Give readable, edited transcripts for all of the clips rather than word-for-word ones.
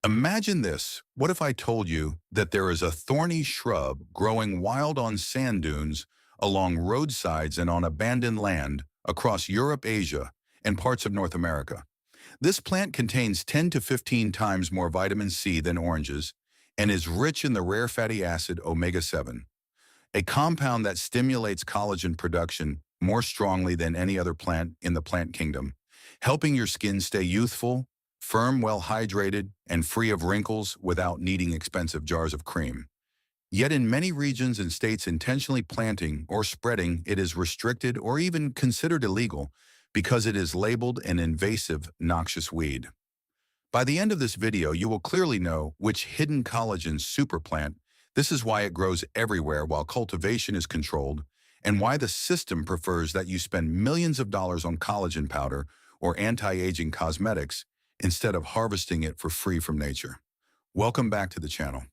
Imagine this. What if I told you that there is a thorny shrub growing wild on sand dunes, along roadsides and on abandoned land across Europe, Asia, and parts of North America? This plant contains 10 to 15 times more vitamin C than oranges and is rich in the rare fatty acid omega-7, a compound that stimulates collagen production more strongly than any other plant in the plant kingdom, helping your skin stay youthful, firm, well hydrated, and free of wrinkles without needing expensive jars of cream. Yet in many regions and states, intentionally planting or spreading it is restricted or even considered illegal because it is labeled an invasive, noxious weed. By the end of this video, you will clearly know which hidden collagen superplant. This is why it grows everywhere while cultivation is controlled, and why the system prefers that you spend millions of dollars on collagen powder or anti-aging cosmetics instead of harvesting it for free from nature. Welcome back to the channel.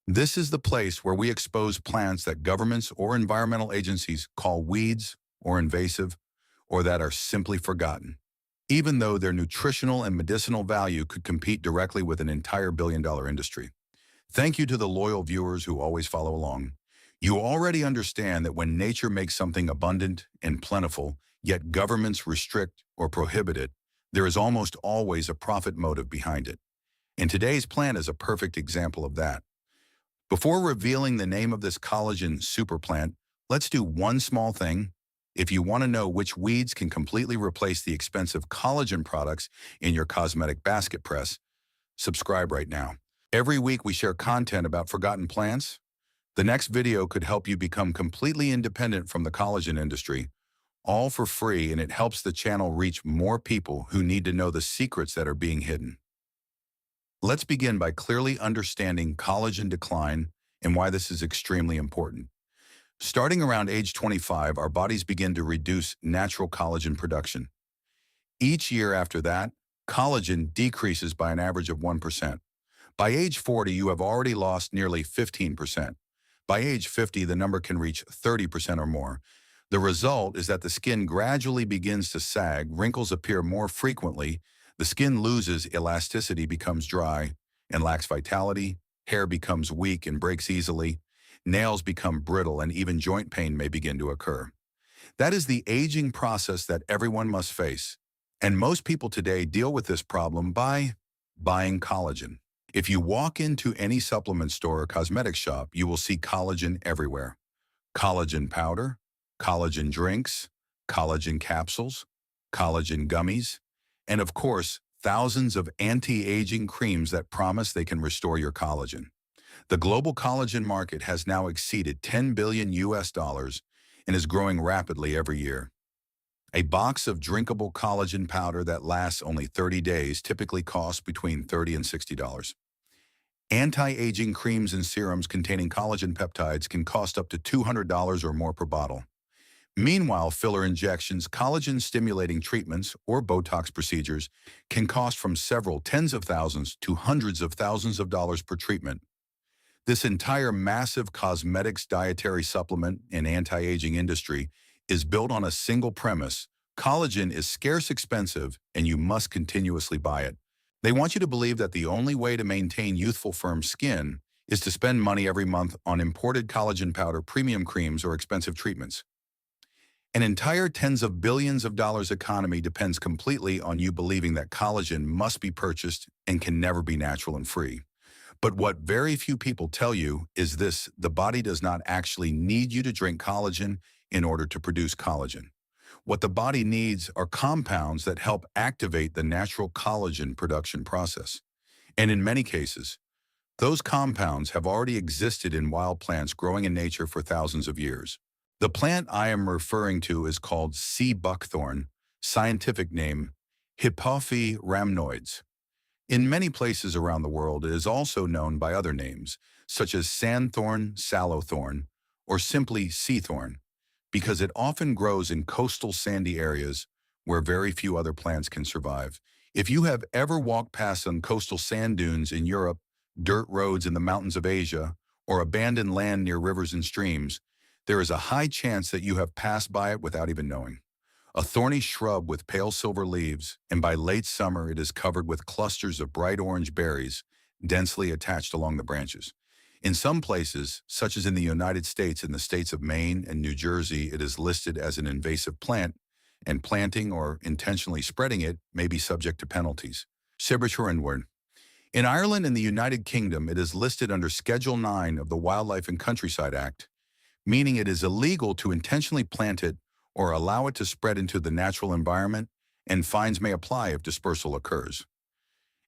This is the place where we expose plants that governments or environmental agencies call weeds or invasive, or that are simply forgotten, even though their nutritional and medicinal value could compete directly with an entire billion-dollar industry. Thank you to the loyal viewers who always follow along. You already understand that when nature makes something abundant and plentiful, yet governments restrict or prohibit it, there is almost always a profit motive behind it. And today's plant is a perfect example of that. Before revealing the name of this collagen superplant, let's do one small thing. If you want to know which weeds can completely replace the expensive collagen products in your cosmetic basket press, subscribe right now. Every week we share content about forgotten plants. The next video could help you become completely independent from the collagen industry, all for free, and it helps the channel reach more people who need to know the secrets that are being hidden. Let's begin by clearly understanding collagen decline and why this is extremely important. Starting around age 25, our bodies begin to reduce natural collagen production. Each year after that, collagen decreases by an average of 1%. By age 40, you have already lost nearly 15%. By age 50, the number can reach 30% or more. The result is that the skin gradually begins to sag, wrinkles appear more frequently, the skin loses elasticity, becomes dry, and lacks vitality, hair becomes weak and breaks easily, nails become brittle, and even joint pain may begin to occur. That is the aging process that everyone must face. And most people today deal with this problem by buying collagen. If you walk into any supplement store or cosmetic shop, you will see collagen everywhere. Collagen powder, collagen drinks, collagen capsules, collagen gummies, and of course, thousands of anti-aging creams that promise they can restore your collagen. The global collagen market has now exceeded 10 billion US dollars and is growing rapidly every year. A box of drinkable collagen powder that lasts only 30 days typically costs between $30 and $60. Anti-aging creams and serums containing collagen peptides can cost up to $200 or more per bottle. Meanwhile, filler injections, collagen-stimulating treatments, or Botox procedures can cost from several tens of thousands to hundreds of thousands of dollars per treatment. This entire massive cosmetics, dietary supplement, and anti-aging industry is built on a single premise: collagen is scarce, expensive, and you must continuously buy it. They want you to believe that the only way to maintain youthful, firm skin is to spend money every month on imported collagen powder, premium creams, or expensive treatments. An entire tens of billions of dollars economy depends completely on you believing that collagen must be purchased and can never be natural and free. But what very few people tell you is this: the body does not actually need you to drink collagen in order to produce collagen. What the body needs are compounds that help activate the natural collagen production process. And in many cases, those compounds have already existed in wild plants growing in nature for thousands of years. The plant I am referring to is called sea buckthorn, scientific name Hippophae rhamnoides. In many places around the world, it is also known by other names, such as sandthorn, sallowthorn, or simply seathorn, because it often grows in coastal sandy areas where very few other plants can survive. If you have ever walked past some coastal sand dunes in Europe, dirt roads in the mountains of Asia, or abandoned land near rivers and streams, there is a high chance that you have passed by it without even knowing. A thorny shrub with pale silver leaves, and by late summer it is covered with clusters of bright orange berries, densely attached along the branches. In some places, such as in the United States and the states of Maine and New Jersey, it is listed as an invasive plant, and planting or intentionally spreading it may be subject to penalties. Sibberturenward. In Ireland and the United Kingdom, it is listed under Schedule 9 of the Wildlife and Countryside Act, meaning it is illegal to intentionally plant it or allow it to spread into the natural environment, and fines may apply if dispersal occurs.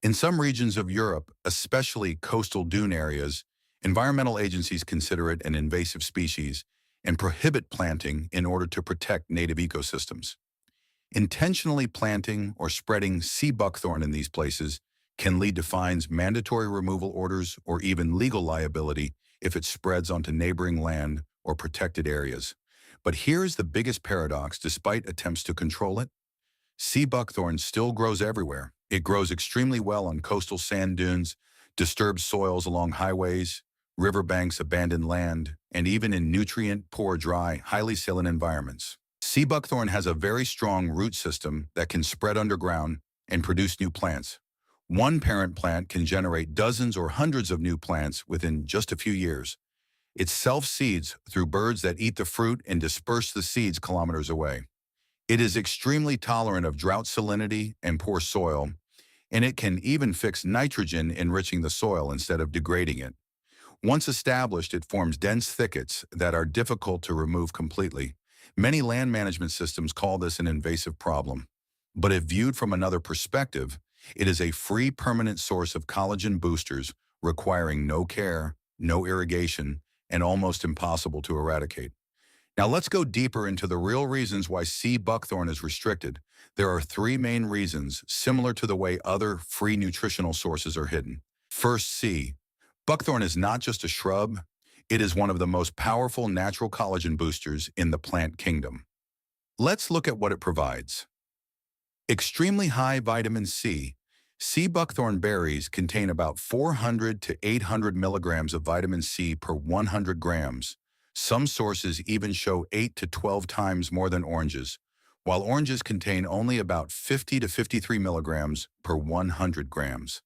In some regions of Europe, especially coastal dune areas, environmental agencies consider it an invasive species and prohibit planting in order to protect native ecosystems. Intentionally planting or spreading sea buckthorn in these places can lead to fines, mandatory removal orders, or even legal liability if it spreads onto neighboring land or protected areas. But here's the biggest paradox: despite attempts to control it, sea buckthorn still grows everywhere. It grows extremely well on coastal sand dunes, disturbed soils along highways, riverbanks, abandoned land, and even in nutrient-poor, dry, highly saline environments. Sea buckthorn has a very strong root system that can spread underground and produce new plants. One parent plant can generate dozens or hundreds of new plants within just a few years. It self-seeds through birds that eat the fruit and disperse the seeds kilometers away. It is extremely tolerant of drought, salinity, and poor soil, and it can even fix nitrogen, enriching the soil instead of degrading it. Once established, it forms dense thickets that are difficult to remove completely. Many land management systems call this an invasive problem. But if viewed from another perspective, it is a free, permanent source of collagen boosters, requiring no care, no irrigation, and almost impossible to eradicate. Now let's go deeper into the real reasons why sea buckthorn is restricted. There are three main reasons, similar to the way other free nutritional sources are hidden. First, sea. Buckthorn is not just a shrub, it is one of the most powerful natural collagen boosters in the plant kingdom. Let's look at what it provides. Extremely high vitamin C. Sea buckthorn berries contain about 400 to 800 milligrams of vitamin C per 100 grams. Some sources even show 8 to 12 times more than oranges, while oranges contain only about 50 to 53 milligrams per 100 grams.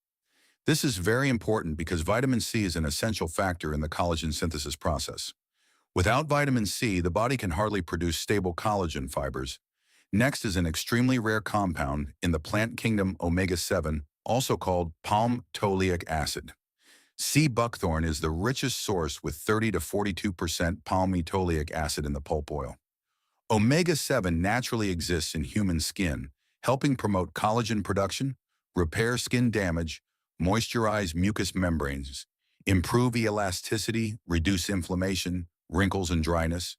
This is very important because vitamin C is an essential factor in the collagen synthesis process. Without vitamin C, the body can hardly produce stable collagen fibers. Next is an extremely rare compound in the plant kingdom, omega-7, also called palmitoleic acid. Sea buckthorn is the richest source with 30 to 42% palmitoleic acid in the pulp oil. Omega-7 naturally exists in human skin, helping promote collagen production, repair skin damage, moisturize mucous membranes, improve elasticity, reduce inflammation, wrinkles, and dryness.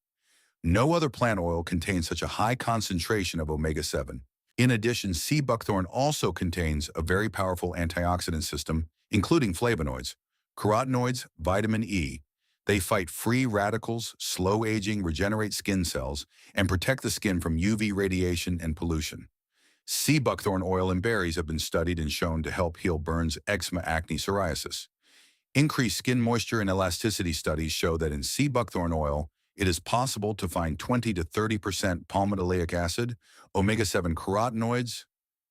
No other plant oil contains such a high concentration of omega-7. In addition, sea buckthorn also contains a very powerful antioxidant system, including flavonoids, carotenoids, vitamin E. They fight free radicals, slow aging, regenerate skin cells, and protect the skin from UV radiation and pollution. Sea buckthorn oil and berries have been studied and shown to help heal burns, eczema, acne, psoriasis. Increased skin moisture and elasticity studies show that in sea buckthorn oil, it is possible to find 20 to 30% palmitoleic acid, omega-7 carotenoids,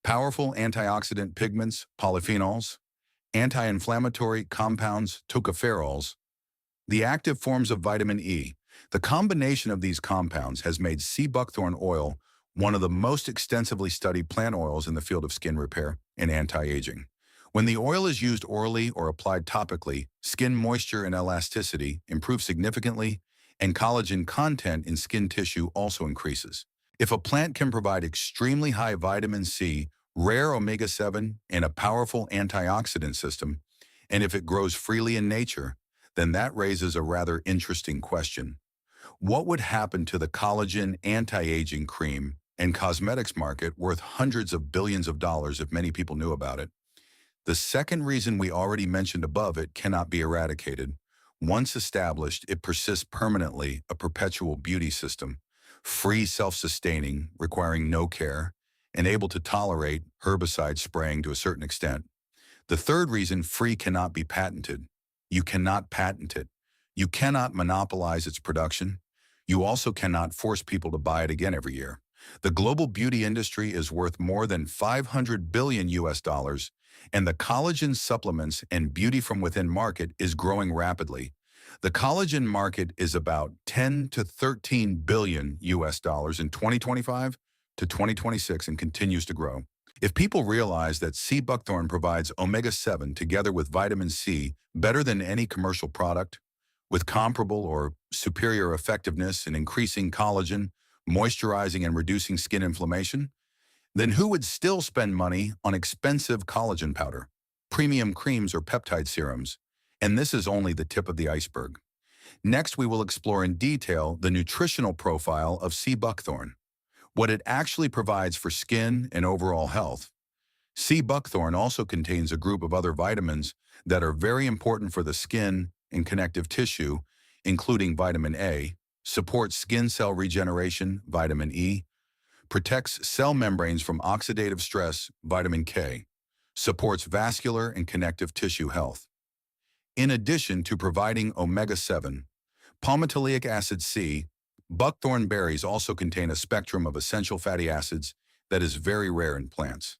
powerful antioxidant pigments, polyphenols, anti-inflammatory compounds, tocopherols, the active forms of vitamin E. The combination of these compounds has made sea buckthorn oil one of the most extensively studied plant oils in the field of skin repair and anti-aging. When the oil is used orally or applied topically, skin moisture and elasticity improve significantly, and collagen content in skin tissue also increases. If a plant can provide extremely high vitamin C, rare omega-7, and a powerful antioxidant system, and if it grows freely in nature, then that raises a rather interesting question. What would happen to the collagen anti-aging cream and cosmetics market worth hundreds of billions of dollars if many people knew about it? The second reason we already mentioned above, it cannot be eradicated. Once established, it persists permanently, a perpetual beauty system, free, self-sustaining, requiring no care, and able to tolerate herbicide spraying to a certain extent. The third reason, free cannot be patented. You cannot patent it. You cannot monopolize its production. You also cannot force people to buy it again every year. The global beauty industry is worth more than 500 billion US dollars, and the collagen supplements and beauty from within market is growing rapidly. The collagen market is about 10 to 13 billion US dollars in 2025 to 2026 and continues to grow. If people realize that sea buckthorn provides omega-7 together with vitamin C better than any commercial product, with comparable or superior effectiveness in increasing collagen, moisturizing and reducing skin inflammation, then who would still spend money on expensive collagen powder, premium creams or peptide serums? And this is only the tip of the iceberg. Next, we will explore in detail the nutritional profile of sea buckthorn, what it actually provides for skin and overall health. Sea buckthorn also contains a group of other vitamins that are very important for the skin and connective tissue, including vitamin A, supports skin cell regeneration, vitamin E, protects cell membranes from oxidative stress, vitamin K, supports vascular and connective tissue health. In addition to providing omega-7, palmitoleic acid C, buckthorn berries also contain a spectrum of essential fatty acids that is very rare in plants.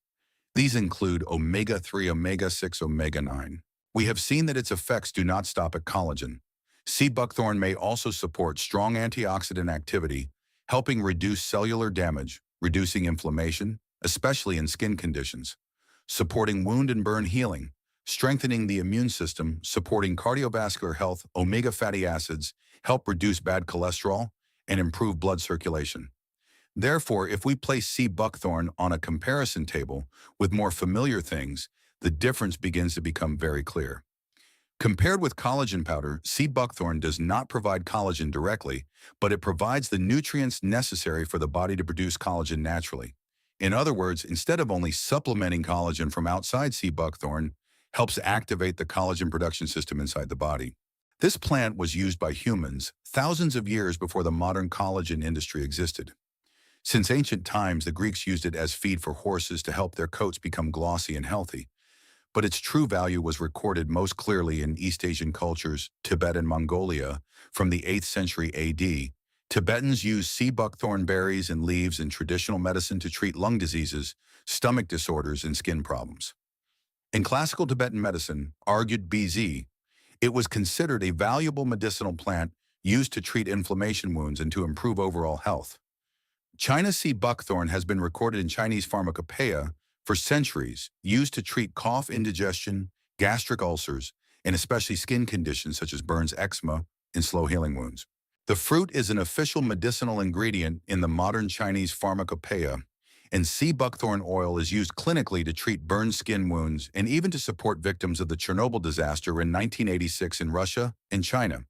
These include omega-3, omega-6, omega-9. We have seen that its effects do not stop at collagen. Sea buckthorn may also support strong antioxidant activity, helping reduce cellular damage, reducing inflammation, especially in skin conditions, supporting wound and burn healing, strengthening the immune system, supporting cardiovascular health. Omega fatty acids help reduce bad cholesterol and improve blood circulation. Therefore, if we place sea buckthorn on a comparison table with more familiar things, the difference begins to become very clear. Compared with collagen powder, sea buckthorn does not provide collagen directly, but it provides the nutrients necessary for the body to produce collagen naturally. In other words, instead of only supplementing collagen from outside, sea buckthorn helps activate the collagen production system inside the body. This plant was used by humans thousands of years before the modern collagen industry existed. Since ancient times, the Greeks used it as feed for horses to help their coats become glossy and healthy. But its true value was recorded most clearly in East Asian cultures, Tibet and Mongolia, from the 8th century AD. Tibetans used sea buckthorn berries and leaves in traditional medicine to treat lung diseases, stomach disorders, and skin problems. In classical Tibetan medicine, argued BZ, it was considered a valuable medicinal plant used to treat inflammation wounds and to improve overall health. China sea buckthorn has been recorded in Chinese pharmacopoeia for centuries, used to treat cough, indigestion, gastric ulcers, and especially skin conditions such as burns, eczema, and slow healing wounds. The fruit is an official medicinal ingredient in the modern Chinese pharmacopoeia, and sea buckthorn oil is used clinically to treat burned skin wounds and even to support victims of the Chernobyl disaster in 1986 in Russia and China.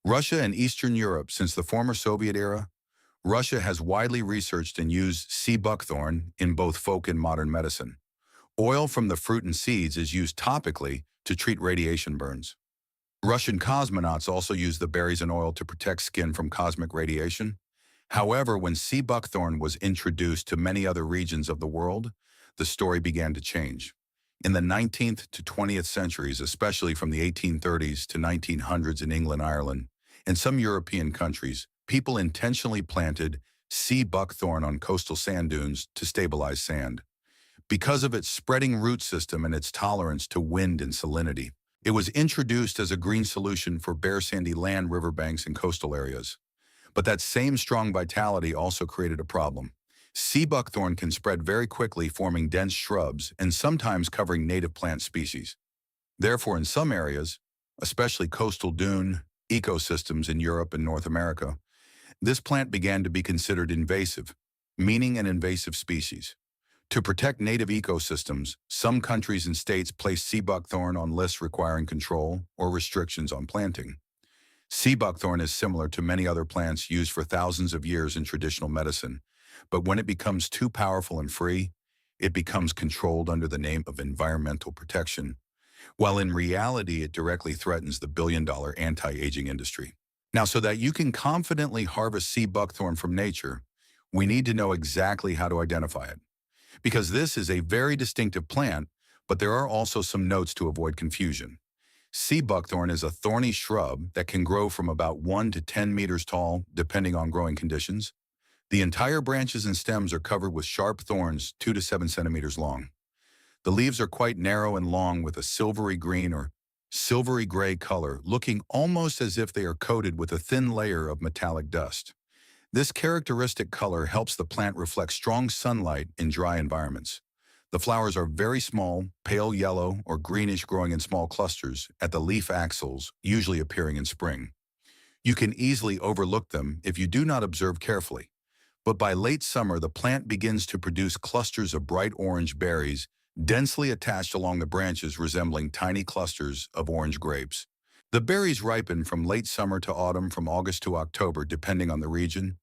Russia and Eastern Europe, since the former Soviet era, Russia has widely researched and used sea buckthorn in both folk and modern medicine. Oil from the fruit and seeds is used topically to treat radiation burns. Russian cosmonauts also use the berries and oil to protect skin from cosmic radiation. However, when sea buckthorn was introduced to many other regions of the world, the story began to change. In the 19th to 20th centuries, especially from the 1830s to 1900s in England, Ireland, and some European countries, people intentionally planted sea buckthorn on coastal sand dunes to stabilize sand. Because of its spreading root system and its tolerance to wind and salinity, it was introduced as a green solution for bare sandy land, riverbanks, and coastal areas. But that same strong vitality also created a problem. Sea buckthorn can spread very quickly, forming dense shrubs and sometimes covering native plant species. Therefore, in some areas, especially coastal dune ecosystems in Europe and North America, this plant began to be considered invasive, meaning an invasive species. To protect native ecosystems, some countries and states placed sea buckthorn on lists requiring control or restrictions on planting. Sea buckthorn is similar to many other plants used for thousands of years in traditional medicine, but when it becomes too powerful and free, it becomes controlled under the name of environmental protection, while in reality it directly threatens the billion-dollar anti-aging industry. Now, so that you can confidently harvest sea buckthorn from nature, we need to know exactly how to identify it. Because this is a very distinctive plant, but there are also some notes to avoid confusion. Sea buckthorn is a thorny shrub that can grow from about 1 to 10 meters tall, depending on growing conditions. The entire branches and stems are covered with sharp thorns 2 to 7 centimeters long. The leaves are quite narrow and long with a silvery green or silvery gray color, looking almost as if they are coated with a thin layer of metallic dust. This characteristic color helps the plant reflect strong sunlight in dry environments. The flowers are very small, pale yellow or greenish, growing in small clusters at the leaf axils, usually appearing in spring. You can easily overlook them if you do not observe carefully. But by late summer, the plant begins to produce clusters of bright orange berries, densely attached along the branches resembling tiny clusters of orange grapes. The berries ripen from late summer to autumn, from August to October, depending on the region.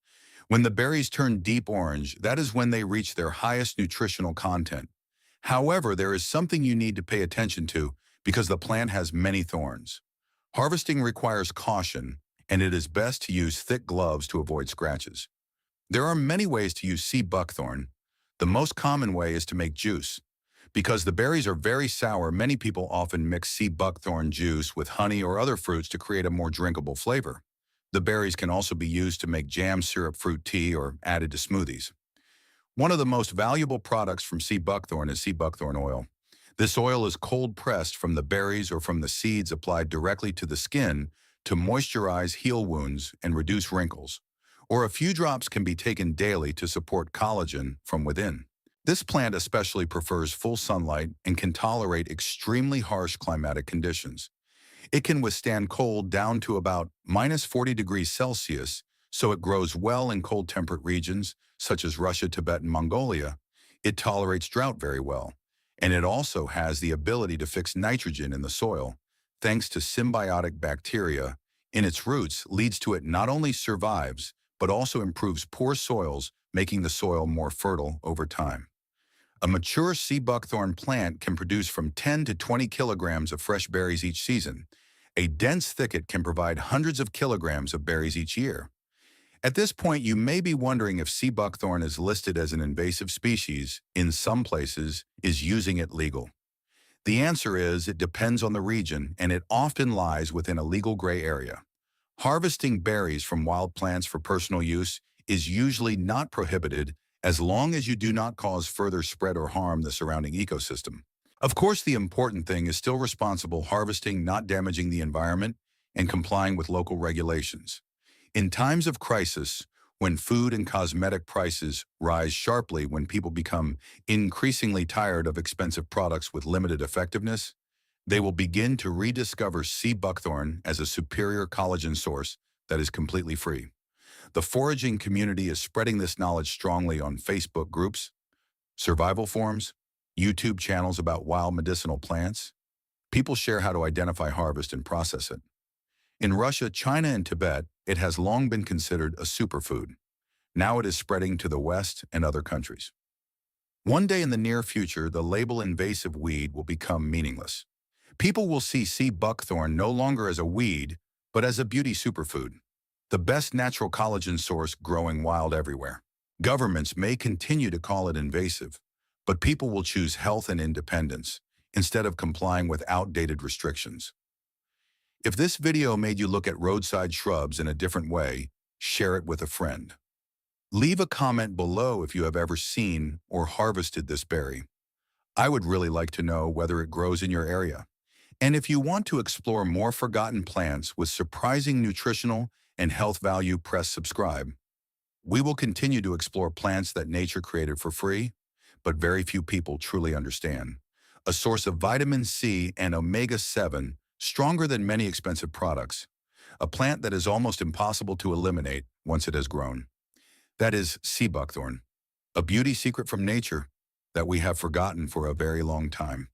When the berries turn deep orange, that is when they reach their highest nutritional content. However, there is something you need to pay attention to because the plant has many thorns. Harvesting requires caution, and it is best to use thick gloves to avoid scratches. There are many ways to use sea buckthorn. The most common way is to make juice. Because the berries are very sour, many people often mix sea buckthorn juice with honey or other fruits to create a more drinkable flavor. The berries can also be used to make jam, syrup, fruit tea, or added to smoothies. One of the most valuable products from sea buckthorn is sea buckthorn oil. This oil is cold pressed from the berries or from the seeds, applied directly to the skin to moisturize, heal wounds, and reduce wrinkles. Or a few drops can be taken daily to support collagen from within. This plant especially prefers full sunlight and can tolerate extremely harsh climatic conditions. It can withstand cold down to about -40 degrees Celsius, so it grows well in cold temperate regions such as Russia, Tibet, and Mongolia. It tolerates drought very well, and it also has the ability to fix nitrogen in the soil, thanks to symbiotic bacteria in its roots, leads to it not only survives, but also improves poor soils, making the soil more fertile over time. A mature sea buckthorn plant can produce from 10 to 20 kilograms of fresh berries each season. A dense thicket can provide hundreds of kilograms of berries each year. At this point, you may be wondering if sea buckthorn is listed as an invasive species. In some places, is using it legal? The answer is it depends on the region, and it often lies within a legal gray area. Harvesting berries from wild plants for personal use is usually not prohibited as long as you do not cause further spread or harm the surrounding ecosystem. Of course, the important thing is still responsible harvesting, not damaging the environment, and complying with local regulations. In times of crisis, when food and cosmetic prices rise sharply, when people become increasingly tired of expensive products with limited effectiveness, they will begin to rediscover sea buckthorn as a superior collagen source that is completely free. The foraging community is spreading this knowledge strongly on Facebook groups, survival forums, YouTube channels about wild medicinal plants. People share how to identify, harvest, and process it. In Russia, China, and Tibet, it has long been considered a superfood. Now it is spreading to the West and other countries. One day in the near future, the label invasive weed will become meaningless. People will see sea buckthorn no longer as a weed, but as a beauty superfood, the best natural collagen source growing wild everywhere. Governments may continue to call it invasive, but people will choose health and independence instead of complying with outdated restrictions. If this video made you look at roadside shrubs in a different way, share it with a friend. Leave a comment below if you have ever seen or harvested this berry. I would really like to know whether it grows in your area. And if you want to explore more forgotten plants with surprising nutritional and health value, press subscribe. We will continue to explore plants that nature created for free, but very few people truly understand. A source of vitamin C and omega-7, stronger than many expensive products. A plant that is almost impossible to eliminate once it has grown. That is sea buckthorn, a beauty secret from nature that we have forgotten for a very long time.